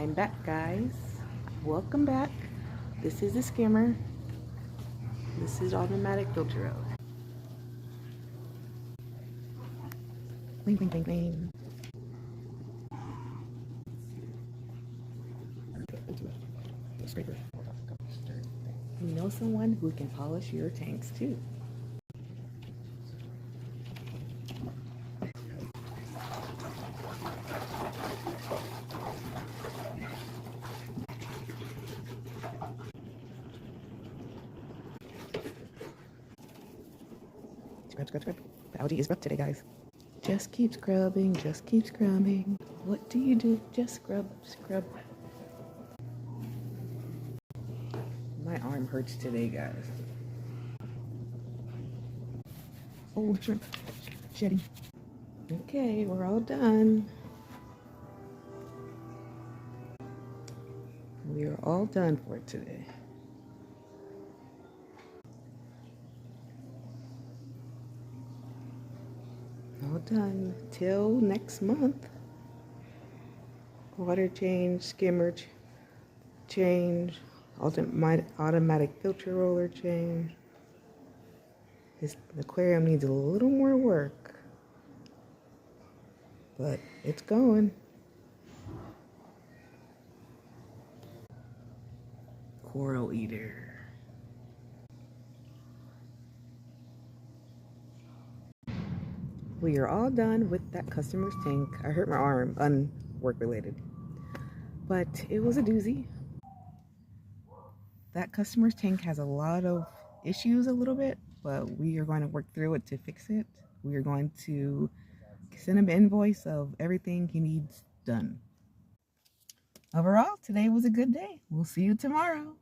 I'm back, guys. Welcome back. This is the Skimmer. This is automatic filter roller. Bling, bling, bling, bling. You know someone who can polish your tanks too. Scrub, scrub, scrub. The algae is rough today, guys. Just keep scrubbing, just keep scrubbing. What do you do? Just scrub, scrub. My arm hurts today, guys. Oh, shrimp. Shedding. Okay, we're all done. We are all done for today. All done. Till next month. Water change, skimmer change, automatic filter roller change. This aquarium needs a little more work, but it's going. Coral eater. We are all done with that customer's tank. I hurt my arm, unwork related, but it was a doozy. That customer's tank has a lot of issues a little bit, but we are going to work through it to fix it. We are going to send him an invoice of everything he needs done. Overall, today was a good day. We'll see you tomorrow.